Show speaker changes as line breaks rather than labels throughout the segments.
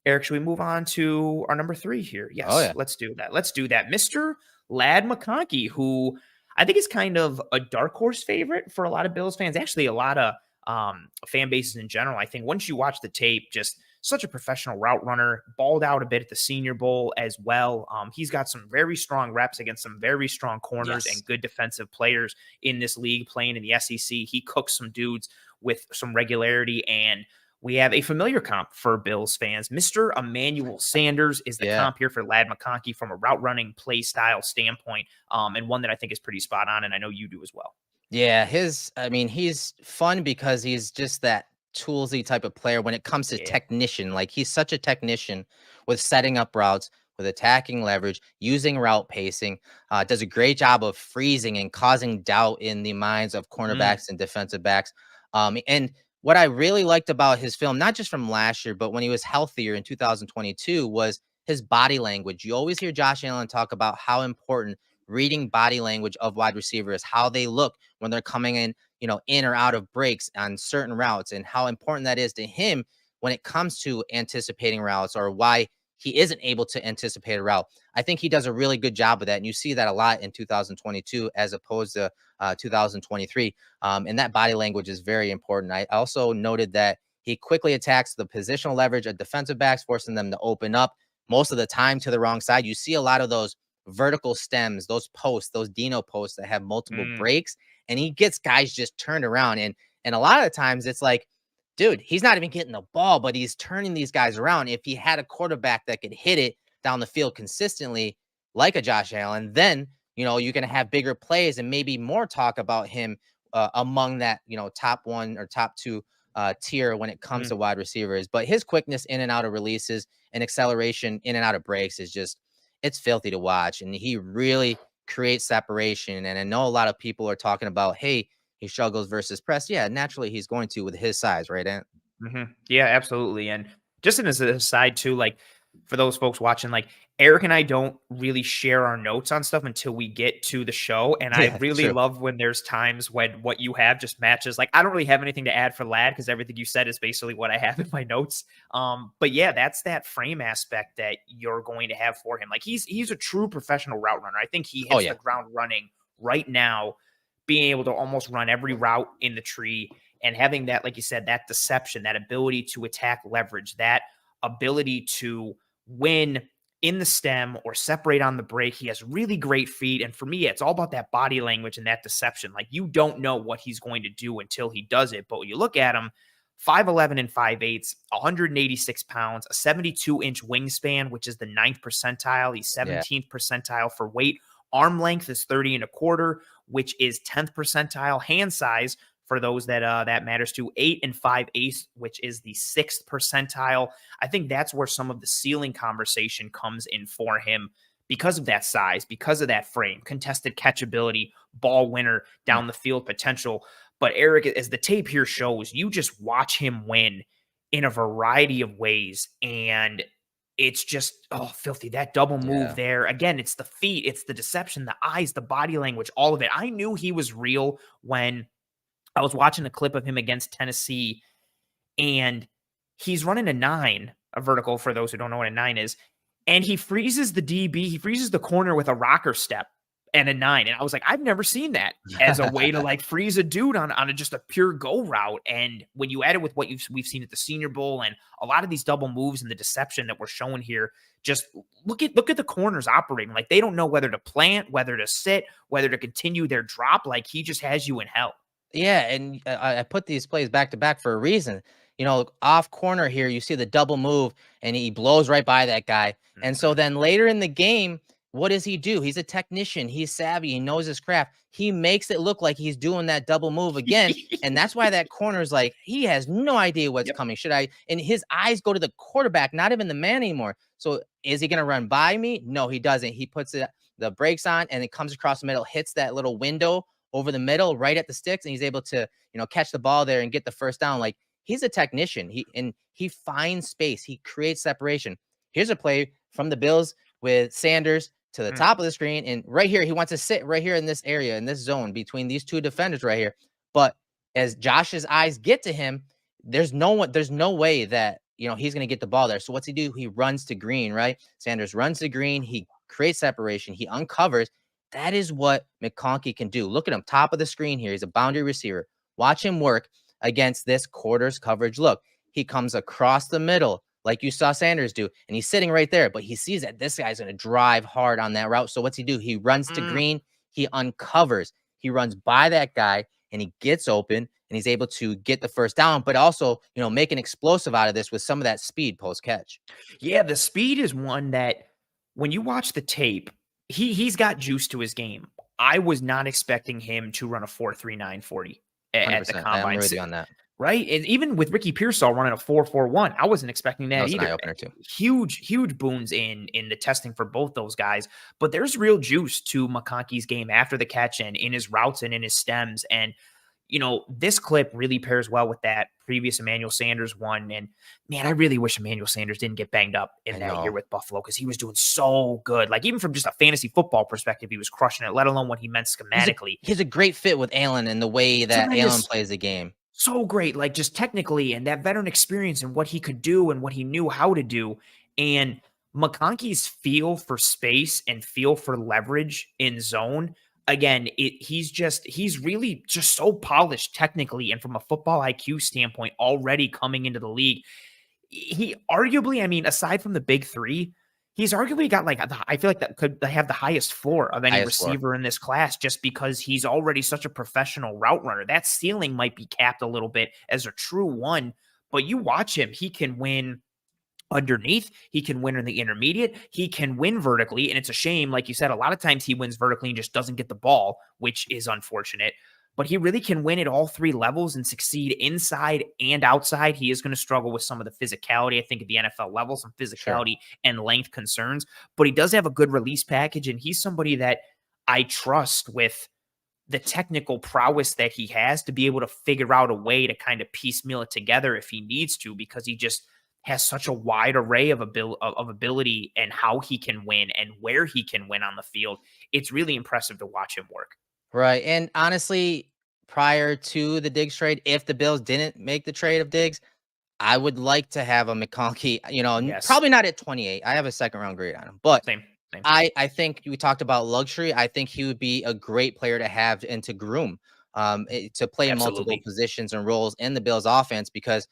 Eric, should we move on to our number 3 here?
Oh
Yes,
yeah.
let's do that. Let's do that. Mr. Ladd McConkey, who I think is kind of a dark horse favorite for a lot of Bills fans, actually a lot of fan bases in general. I think once you watch the tape, just such a professional route runner, balled out a bit at the Senior Bowl as well. He's got some very strong reps against some very strong corners
Yes.
and good defensive players in this league playing in the SEC. He cooks some dudes with some regularity, and we have a familiar comp for Bills fans. Mr. Emmanuel Sanders is the
Yeah.
comp here for Ladd McConkey from a route running play style standpoint, and one that I think is pretty spot on, and I know you do as well.
Yeah, I mean, he's fun because he's just that toolsy type of player when it comes to
Yeah.
technician. Like he's such a technician with setting up routes, with attacking leverage, using route pacing. Does a great job of freezing and causing doubt in the minds of
Mm,
cornerbacks and defensive backs. And what I really liked about his film, not just from last year, but when he was healthier in 2022, was his body language. You always hear Josh Allen talk about how important reading body language of wide receivers, how they look when they're coming in, in or out of breaks on certain routes, and how important that is to him when it comes to anticipating routes or why he isn't able to anticipate a route. I think he does a really good job of that. And you see that a lot in 2022 as opposed to 2023. And that body language is very important. I also noted that he quickly attacks the positional leverage of defensive backs, forcing them to open up most of the time to the wrong side. You see a lot of those vertical stems, those posts, those Dino posts that have multiple
mm.
breaks, and he gets guys just turned around. And a lot of times it's like, dude, he's not even getting the ball, but he's turning these guys around. If he had a quarterback that could hit it down the field consistently, like a Josh Allen, then you're going to have bigger plays and maybe more talk about him among that top one or top two tier when it comes
Mm.
to wide receivers. But his quickness in and out of releases and acceleration in and out of breaks is just, it's filthy to watch. And he really creates separation. And I know a lot of people are talking about, hey, he struggles versus press. Yeah, naturally he's going to with his size, right, Ant?
Yeah, absolutely. And just as an aside too, like for those folks watching, like Eric and I don't really share our notes on stuff until we get to the show. And I
Yeah,
really
true.
love when there's times when what you have just matches. Like I don't really have anything to add for Ladd because everything you said is basically what I have in my notes. But yeah, that's that frame aspect that you're going to have for him. Like he's a true professional route runner. I think he
Oh
hits the
yeah.
ground running right now, being able to almost run every route in the tree and having that, like you said, that deception, that ability to attack leverage, that ability to win in the stem or separate on the break. He has really great feet. And for me, it's all about that body language and that deception. Like you don't know what he's going to do until he does it. But when you look at him, 5'11 and 5'8, 186 pounds, a 72-inch wingspan, which is the 9th percentile. He's
Yeah.
17th percentile for weight. Arm length is 30 and a quarter, which is 10th percentile. Hand size, for those that that matters to, 8 and 5/8, which is the 6th percentile. I think that's where some of the ceiling conversation comes in for him because of that size, because of that frame, contested catchability, ball winner,
Mm.
down the field potential. But Eric, as the tape here shows, you just watch him win in a variety of ways. And it's just, oh, filthy. That double move
Yeah.
there. Again, it's the feet, it's the deception, the eyes, the body language, all of it. I knew he was real when I was watching a clip of him against Tennessee, and he's running a 9, a vertical for those who don't know what a 9 is, and he freezes the DB, he freezes the corner with a rocker step and a 9. And I was like, I've never seen that as a way to like freeze a dude on just a pure go route. And when you add it with what we've seen at the Senior Bowl and a lot of these double moves and the deception that we're showing here, just look at the corners operating. Like they don't know whether to plant, whether to sit, whether to continue their drop. Like he just has you in hell.
Yeah, and I put these plays back to back for a reason. Off corner here, you see the double move, and he blows right by that guy. And so
Mhm.
then later in the game, what does he do? He's a technician. He's savvy. He knows his craft. He makes it look like he's doing that double move again. And that's why that corner is like, he has no idea what's
Yep.
coming. Should I? And his eyes go to the quarterback, not even the man anymore. So is he going to run by me? No, he doesn't. He puts the brakes on, and it comes across the middle, hits that little window over the middle, right at the sticks, and he's able to, catch the ball there and get the first down. Like he's a technician. He finds space. He creates separation. Here's a play from the Bills with Sanders to the
Mm.
top of the screen, and right here he wants to sit right here in this area, in this zone between these two defenders right here. But as Josh's eyes get to him, there's no way that he's going to get the ball there. So what's he do? He runs to green, right? Sanders runs to green. He creates separation. He uncovers. That is what McConkey can do. Look at him, top of the screen here. He's a boundary receiver. Watch him work against this quarters coverage look. He comes across the middle like you saw Sanders do, and he's sitting right there, but he sees that this guy's going to drive hard on that route. So what's he do? He runs to green. He uncovers. He runs by that guy, and he gets open, and he's able to get the first down, but also, make an explosive out of this with some of that speed post catch.
Yeah, the speed is one that when you watch the tape, he's got juice to his game. I was not expecting him to run a 4.39 40 at the
100%.
combine.
I'm with you on that.
Right? And even with Ricky Pearsall running a 4.41, I wasn't expecting that
That was an
either.
eye-opener too.
Huge boons in the testing for both those guys. But there's real juice to McConkey's game after the catch and in his routes and in his stems. And this clip really pairs well with that previous Emmanuel Sanders one. And man, I really wish Emmanuel Sanders didn't get banged up in that year with Buffalo, because he was doing so good. Like, even from just a fantasy football perspective, he was crushing it, let alone what he meant schematically.
He's a great fit with Allen and the way that Allen plays the game.
So great, like just technically, and that veteran experience and what he could do and what he knew how to do. And McConkey's feel for space and feel for leverage in zone. Again, he's really just so polished technically and from a football IQ standpoint already coming into the league. He arguably, I mean, aside from the big three, he's arguably got I feel like that could have the highest floor of any receiver in this class, just because he's already such a professional route runner. That ceiling might be capped a little bit as a true one, but you watch him, he can win underneath, he can win in the intermediate, he can win vertically. And it's a shame, like you said, a lot of times he wins vertically and just doesn't get the ball, which is unfortunate. But he really can win at all three levels and succeed inside and outside. He is going to struggle with some of the physicality, I think, at the NFL level, some physicality and length concerns. But he does have a good release package, and he's somebody that I trust with the technical prowess that he has to be able to figure out a way to kind of piecemeal it together if he needs to, because he just has such a wide array of ability and how he can win and where he can win on the field. It's really impressive to watch him work.
Right. And honestly, prior to the Diggs trade, if the Bills didn't make the trade of Diggs, I would like to have a McConkey, probably not at 28. I have a second round grade on him, but
Same.
I think we talked about luxury. I think he would be a great player to have and to groom, to play multiple positions and roles in the Bills offense, because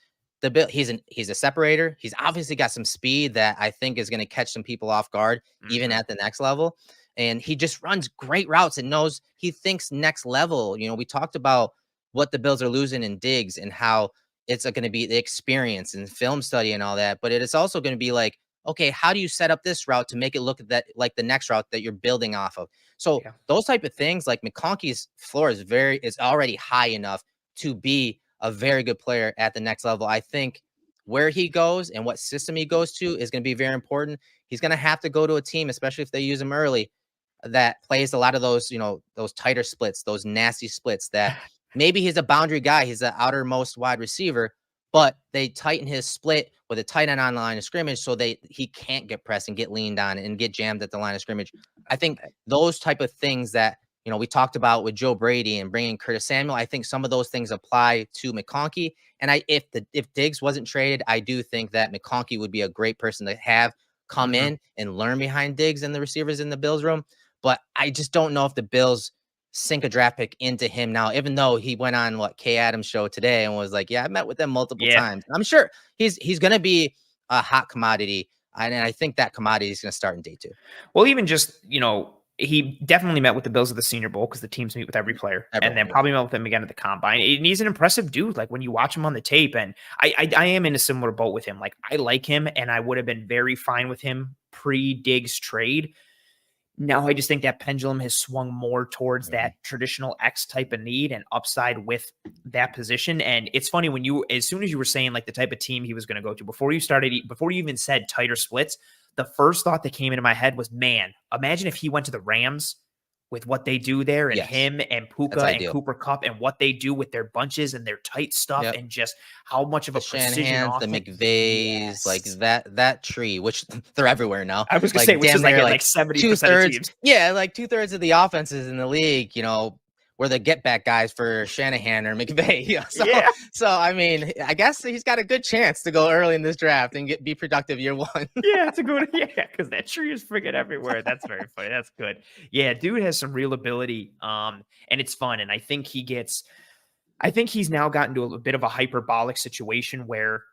he's a separator. He's obviously got some speed that I think is going to catch some people off guard, even at the next level. And he just runs great routes and he thinks next level. We talked about what the Bills are losing in Diggs and how it's going to be the experience and film study and all that. But it is also going to be like, okay, how do you set up this route to make it look like the next route that you're building off of? So those type of things, like McConkey's floor is already high enough to be a very good player at the next level. I think where he goes and what system he goes to is going to be very important. He's going to have to go to a team, especially if they use him early, that plays a lot of those, those tighter splits, those nasty splits that maybe he's a boundary guy. He's the outermost wide receiver, but they tighten his split with a tight end on the line of scrimmage so he can't get pressed and get leaned on and get jammed at the line of scrimmage. I think those type of things that, we talked about with Joe Brady and bringing Curtis Samuel, I think some of those things apply to McConkey. And if Diggs wasn't traded, I do think that McConkey would be a great person to have come in and learn behind Diggs and the receivers in the Bills room. But I just don't know if the Bills sink a draft pick into him now, even though he went on Kay Adams' show today and was like, yeah, I met with them multiple times. I'm sure he's going to be a hot commodity. And I think that commodity is going to start in day 2.
Well, even just, he definitely met with the Bills at the Senior Bowl, because the teams meet with every player, and then probably met with him again at the combine. And he's an impressive dude. Like, when you watch him on the tape, and I am in a similar boat with him. Like, I like him, and I would have been very fine with him pre-Diggs trade. Now I just think that pendulum has swung more towards that traditional X type of need and upside with that position. And it's funny as soon as you were saying like the type of team he was going to go to, before you even said tighter splits, the first thought that came into my head was, man, imagine if he went to the Rams with what they do there, and him and Puka and Cooper Kupp and what they do with their bunches and their tight stuff, and just how much of a precision
the McVays, like that tree, which they're everywhere now.
I was gonna say, which is like 70% of teams.
Yeah, like 2/3 of the offenses in the league, were the get back guys for Shanahan or McVay.
Yeah.
So I mean, I guess he's got a good chance to go early in this draft and be productive year one.
Yeah, it's a good yeah, because that tree is freaking everywhere. That's very funny. That's good. Yeah, dude has some real ability. And it's fun. And I think he's now gotten to a bit of a hyperbolic situation where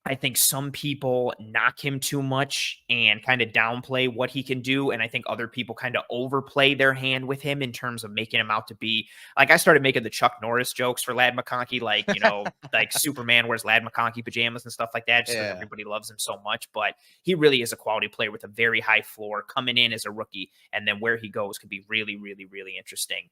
I think some people knock him too much and kind of downplay what he can do. And I think other people kind of overplay their hand with him in terms of making him out to be like I started making the Chuck Norris jokes for Ladd McConkey, like, like Superman wears Ladd McConkey pajamas and stuff like that, just because
Yeah.
everybody loves him so much. But he really is a quality player with a very high floor coming in as a rookie. And then where he goes could be really, really, really interesting.